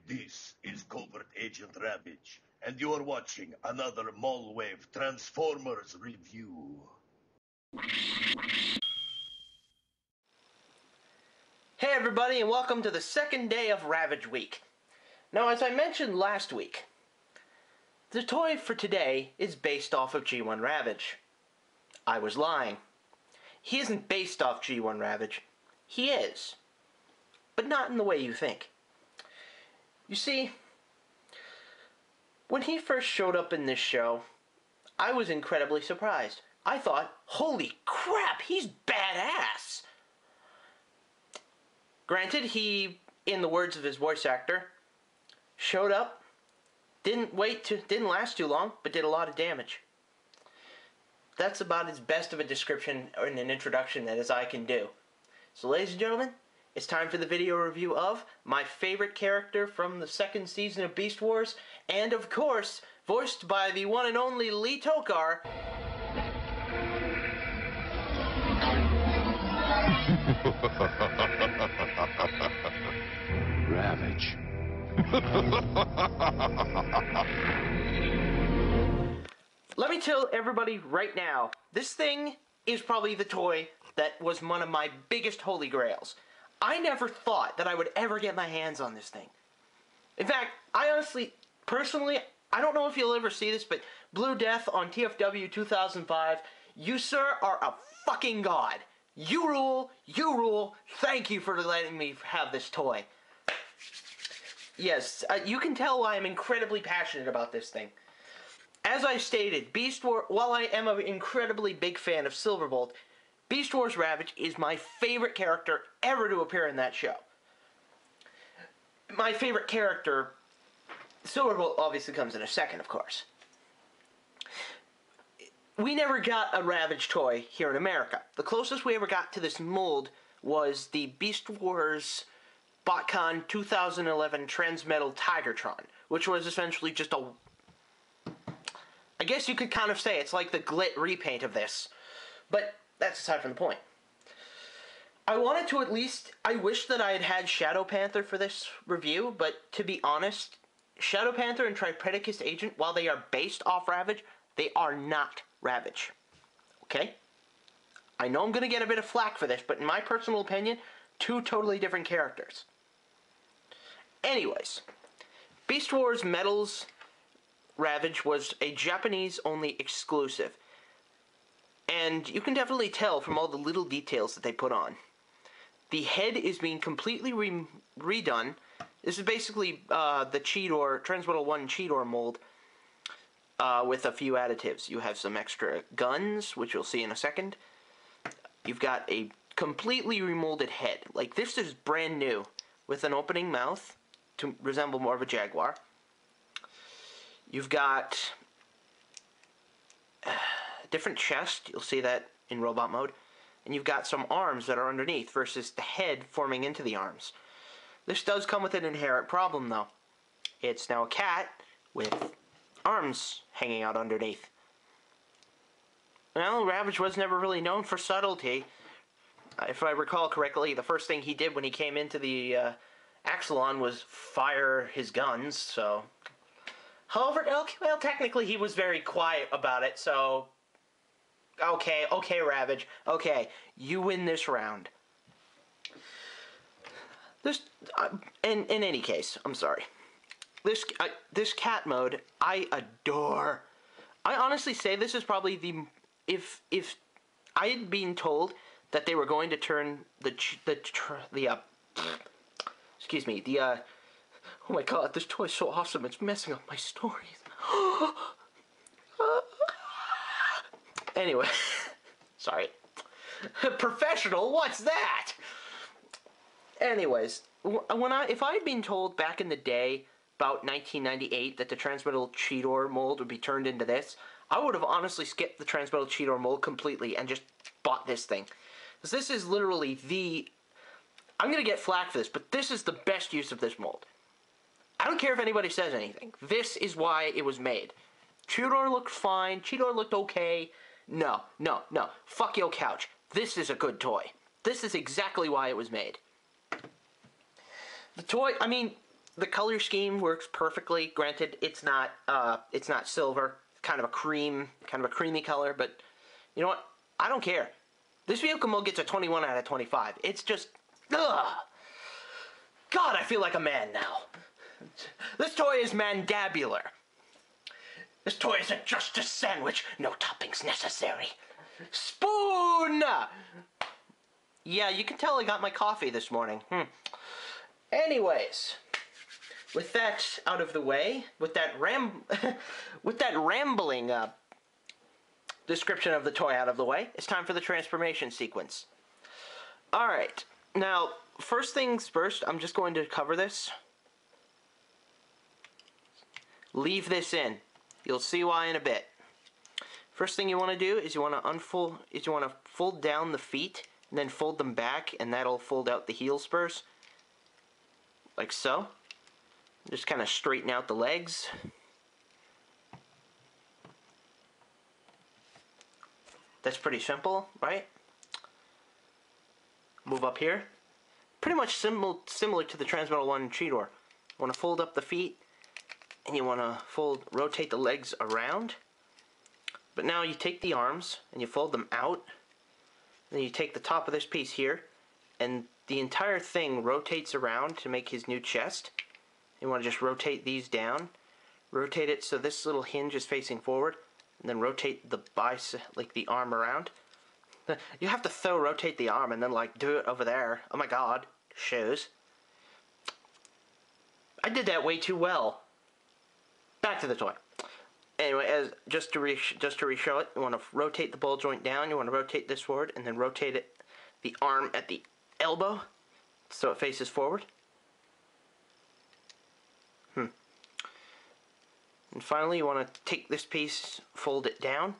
This is Covert Agent Ravage, and you are watching another Malwave Transformers review. Hey everybody, and welcome to the second day of Ravage Week. Now, as I mentioned last week, the toy for today is based off of G1 Ravage. I was lying. He isn't based off G1 Ravage. He is. But not in the way you think. You see, when he first showed up in this show, I was incredibly surprised. I thought, holy crap, he's badass! Granted, he, in the words of his voice actor, showed up, didn't last too long, but did a lot of damage. That's about as best of a description or an introduction as I can do. So, ladies and gentlemen, it's time for the video review of my favorite character from the second season of Beast Wars, and of course, voiced by the one and only Lee Tokar. Ravage. Let me tell everybody right now, this thing is probably the toy that was one of my biggest holy grails. I never thought that I would ever get my hands on this thing. In fact, I honestly, personally, I don't know if you'll ever see this, but Blue Death on TFW 2005, you, sir, are a fucking god. You rule, thank you for letting me have this toy. Yes, you can tell why I'm incredibly passionate about this thing. As I stated, while I am an incredibly big fan of Silverbolt, Beast Wars Ravage is my favorite character ever to appear in that show. My favorite character, Silverbolt, obviously comes in a second, of course. We never got a Ravage toy here in America. The closest we ever got to this mold was the Beast Wars BotCon 2011 Transmetal Tigertron, which was essentially just a... I guess you could kind of say it's like the Glit repaint of this. But that's aside from the point. I wanted to at least... I wish that I had had Shadow Panther for this review, but to be honest, Shadow Panther and Tripredacus Agent, while they are based off Ravage, they are not Ravage. Okay? I know I'm going to get a bit of flack for this, but in my personal opinion, two totally different characters. Anyways, Beast Wars Metals Ravage was a Japanese-only exclusive. And you can definitely tell from all the little details that they put on. The head is being completely redone. This is basically the Cheetor, Transmetal 1 Cheetor mold with a few additives. You have some extra guns, which you'll see in a second. You've got a completely remolded head. Like, this is brand new, with an opening mouth to resemble more of a jaguar. You've got a different chest. You'll see that in robot mode. And you've got some arms that are underneath versus the head forming into the arms. This does come with an inherent problem, though. It's now a cat with arms hanging out underneath. Well, Ravage was never really known for subtlety. If I recall correctly, the first thing he did when he came into the Axelon was fire his guns, so... However, well, technically he was very quiet about it, so... Okay, Ravage. Okay, you win this round. This... in any case, I'm sorry. This cat mode, I adore. I honestly say this is probably the... If I had been told that they were going to turn oh my god, this toy is so awesome, it's messing up my stories. Anyway, sorry. Professional, what's that? Anyways, if I had been told back in the day, about 1998, that the Transmetal Cheetor mold would be turned into this, I would have honestly skipped the Transmetal Cheetor mold completely and just bought this thing. Because this is literally the... I'm going to get flack for this, but this is the best use of this mold. I don't care if anybody says anything. This is why it was made. Cheetor looked fine. Cheetor looked okay. No. Fuck your couch. This is a good toy. This is exactly why it was made. The toy, I mean, The color scheme works perfectly. Granted, it's not silver. Kind of a creamy color. But you know what? I don't care. This vehicle mode gets a 21 out of 25. It's just, ugh. God, I feel like a man now. This toy is mandabular. This toy isn't just a sandwich. No toppings necessary. Spoon! Yeah, you can tell I got my coffee this morning. Anyways, with that out of the way, with that rambling description of the toy out of the way, it's time for the transformation sequence. Alright, now, first things first, I'm just going to cover this. Leave this in. You'll see why in a bit. First thing you want to do is you want to fold down the feet and then fold them back, and that'll fold out the heel spurs. Like so. Just kind of straighten out the legs. That's pretty simple, right? Move up here. Pretty much similar to the Transmetal 1 Cheetor. You want to fold up the feet, and you want to rotate the legs around. But now you take the arms and you fold them out. Then you take the top of this piece here, and the entire thing rotates around to make his new chest. You want to just rotate these down. Rotate it so this little hinge is facing forward, and then rotate the the arm around. You have to rotate the arm and then do it over there. Oh my god, shoes. I did that way too well. Back to the toy. Anyway, just to re-show it, you want to rotate the ball joint down. You want to rotate this forward, and then rotate it, the arm at the elbow, so it faces forward. And finally, you want to take this piece, fold it down,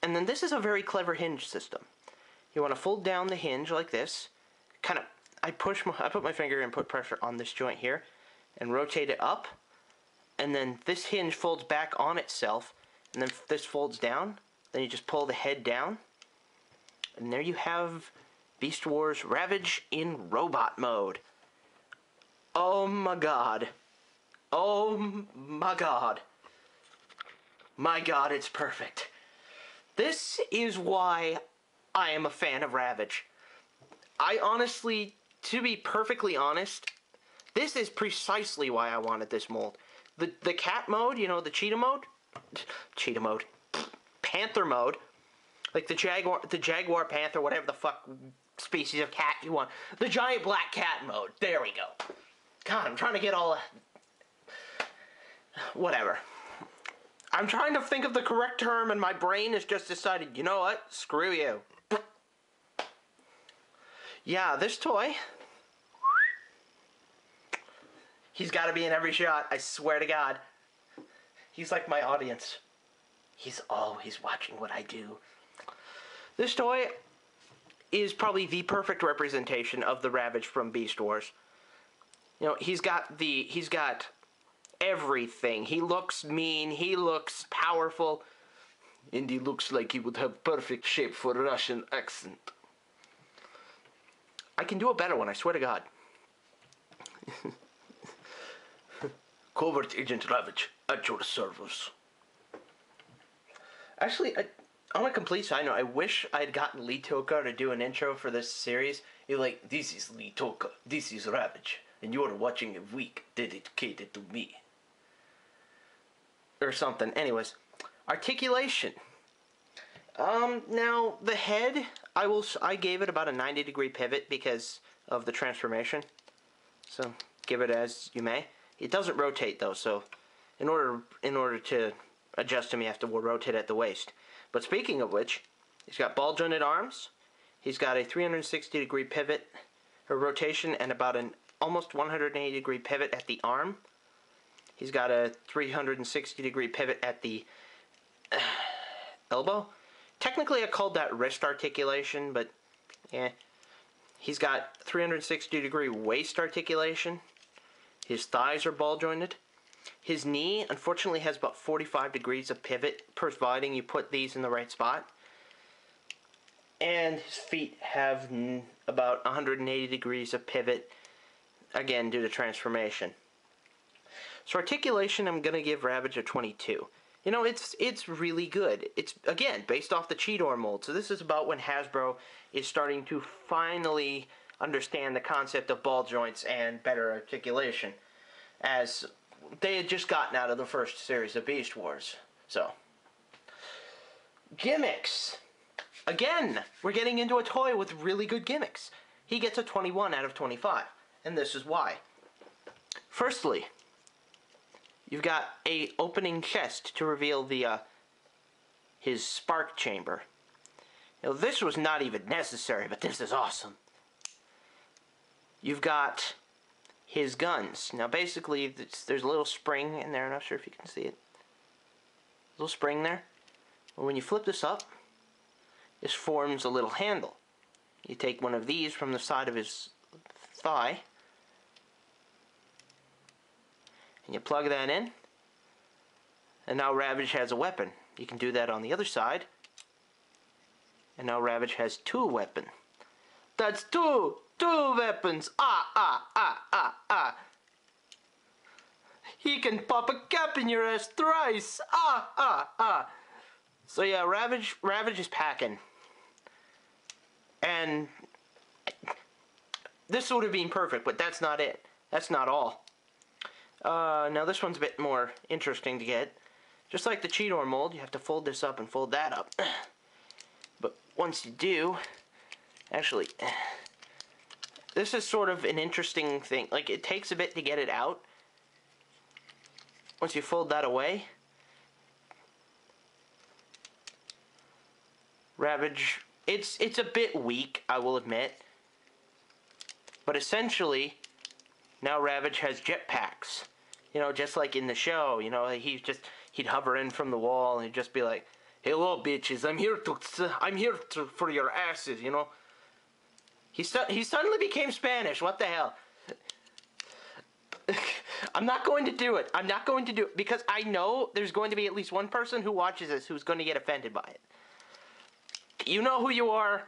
and then this is a very clever hinge system. You want to fold down the hinge like this. I put my finger and put pressure on this joint here, and rotate it up. And then this hinge folds back on itself, and then this folds down. Then you just pull the head down, and there you have Beast Wars Ravage in robot mode. Oh my god. Oh my god. My god, it's perfect. This is why I am a fan of Ravage. I honestly, to be perfectly honest, this is precisely why I wanted this mold. The cat mode, you know, the cheetah mode, panther mode, like the jaguar panther, whatever the fuck species of cat you want, the giant black cat mode. There we go. God, I'm trying to get all whatever. I'm trying to think of the correct term, and my brain has just decided, you know what? Screw you. Yeah, this toy. He's got to be in every shot, I swear to God. He's like my audience. He's always watching what I do. This toy is probably the perfect representation of the Ravage from Beast Wars. You know, he's got everything. He looks mean, he looks powerful, and he looks like he would have perfect shape for a Russian accent. I can do a better one, I swear to God. Covert Agent Ravage, at your service. Actually, on a complete side note, I wish I had gotten Lee Toka to do an intro for this series. You're like, this is Lee Toka, this is Ravage, and you're watching a week dedicated to me. Or something. Anyways, articulation. Now, the head, I gave it about a 90-degree pivot because of the transformation. So, give it as you may. It doesn't rotate though, so in order to adjust him, you have to rotate at the waist. But speaking of which, he's got ball jointed arms. He's got a 360-degree pivot or rotation and about an almost 180-degree pivot at the arm. He's got a 360-degree pivot at the elbow. Technically, I called that wrist articulation, but yeah. He's got 360-degree waist articulation. His thighs are ball jointed. His knee, unfortunately, has about 45 degrees of pivot, providing you put these in the right spot. And his feet have about 180 degrees of pivot, again, due to transformation. So articulation, I'm gonna give Ravage a 22. You know, it's really good. It's, again, based off the Cheetor mold. So this is about when Hasbro is starting to finally understand the concept of ball joints and better articulation, as they had just gotten out of the first series of Beast Wars. So, gimmicks. Again, we're getting into a toy with really good gimmicks. He gets a 21 out of 25, and this is why. Firstly, you've got a opening chest to reveal the his spark chamber. You know, this was not even necessary, but this is awesome. You've got his guns. Now, basically, there's a little spring in there. I'm not sure if you can see it. A little spring there. Well, when you flip this up, this forms a little handle. You take one of these from the side of his thigh, and you plug that in, and now Ravage has a weapon. You can do that on the other side, and now Ravage has two weapons. That's two weapons. He can pop a cap in your ass thrice. So yeah, Ravage is packing. And this would have been perfect, but that's not it. That's not all. Now this one's a bit more interesting to get. Just like the Cheetor mold, you have to fold this up and fold that up. But once you do, actually, this is sort of an interesting thing. Like, it takes a bit to get it out. Once you fold that away, Ravage, it's a bit weak, I will admit. But essentially, now Ravage has jetpacks. You know, just like in the show, you know, he'd hover in from the wall and he'd just be like, "Hello, bitches, I'm here for your asses," you know. He suddenly became Spanish. What the hell? I'm not going to do it. I'm not going to do it because I know there's going to be at least one person who watches this who's going to get offended by it. You know who you are.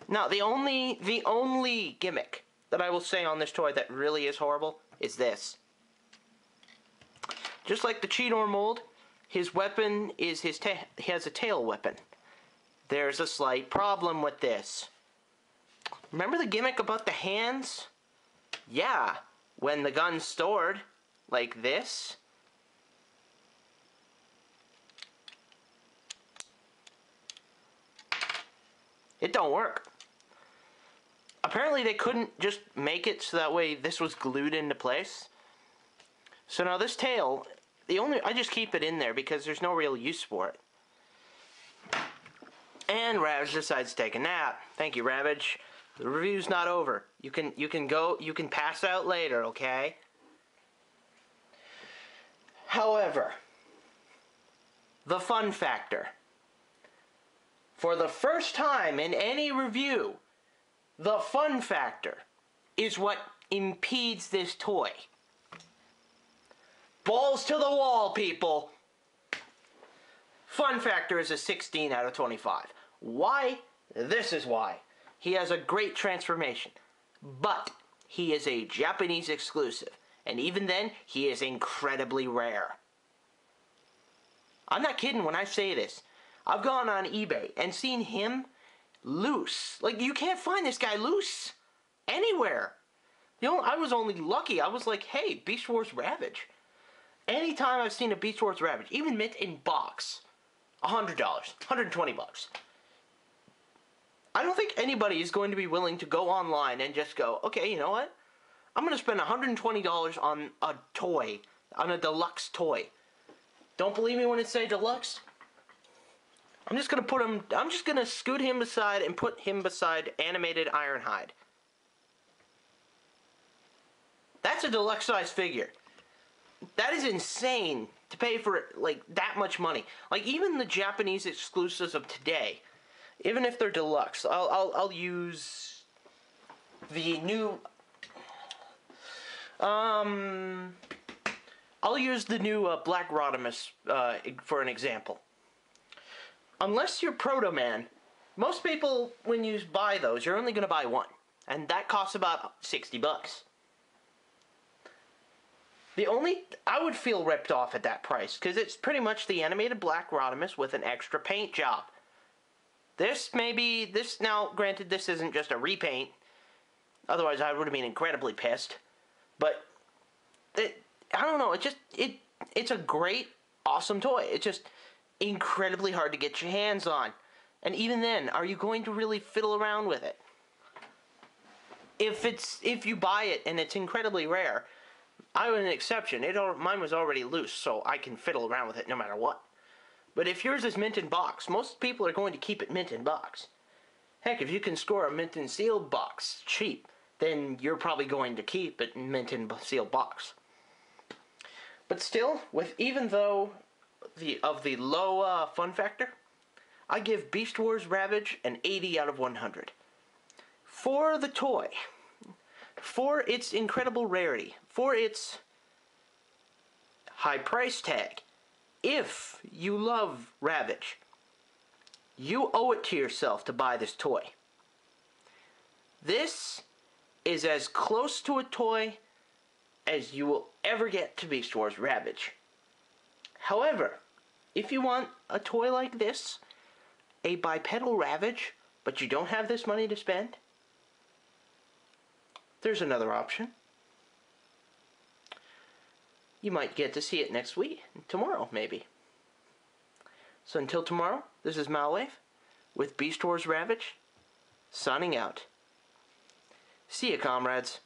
Now, the only gimmick that I will say on this toy that really is horrible is this. Just like the Cheetor mold, his weapon is he has a tail weapon. There's a slight problem with this. Remember the gimmick about the hands? Yeah, when the gun's stored like this, it don't work. Apparently they couldn't just make it so that way this was glued into place. So now this tail, I just keep it in there because there's no real use for it. And Ravage decides to take a nap. Thank you, Ravage. The review's not over. You can pass out later, okay? However, the fun factor. For the first time in any review, the fun factor is what impedes this toy. Balls to the wall, people! Fun factor is a 16 out of 25. Why? This is why. He has a great transformation, but he is a Japanese exclusive, and even then, he is incredibly rare. I'm not kidding when I say this. I've gone on eBay and seen him loose. Like, you can't find this guy loose anywhere. You know, I was only lucky. I was like, hey, Beast Wars Ravage. Anytime I've seen a Beast Wars Ravage, even mint in box, $100, $120. I don't think anybody is going to be willing to go online and just go, okay, you know what? I'm going to spend $120 on a toy, on a deluxe toy. Don't believe me when I say deluxe? I'm just going to scoot him aside and put him beside animated Ironhide. That's a deluxe size figure. That is insane to pay for it, like, that much money. Like, even the Japanese exclusives of today, even if they're deluxe, I'll use the new Black Rodimus for an example. Unless you're Proto Man, most people, when you buy those, you're only going to buy one, and that costs about $60. I would feel ripped off at that price, because it's pretty much the animated Black Rodimus with an extra paint job. Now, granted, this isn't just a repaint, otherwise I would have been incredibly pissed, but, I don't know, it's a great, awesome toy. It's just incredibly hard to get your hands on. And even then, are you going to really fiddle around with it? If you buy it and it's incredibly rare, I have an exception. Mine was already loose, so I can fiddle around with it no matter what. But if yours is mint in box, most people are going to keep it mint in box. Heck, if you can score a mint and sealed box cheap, then you're probably going to keep it in mint and sealed box. But still, even though of the low fun factor, I give Beast Wars Ravage an 80 out of 100. For the toy, for its incredible rarity, for its high price tag, if you love Ravage, you owe it to yourself to buy this toy. This is as close to a toy as you will ever get to Beast Wars Ravage. However, if you want a toy like this, a bipedal Ravage, but you don't have this money to spend, there's another option. You might get to see it next week, tomorrow maybe. So until tomorrow, this is Malwave with Beast Wars Ravage, signing out. See ya, comrades.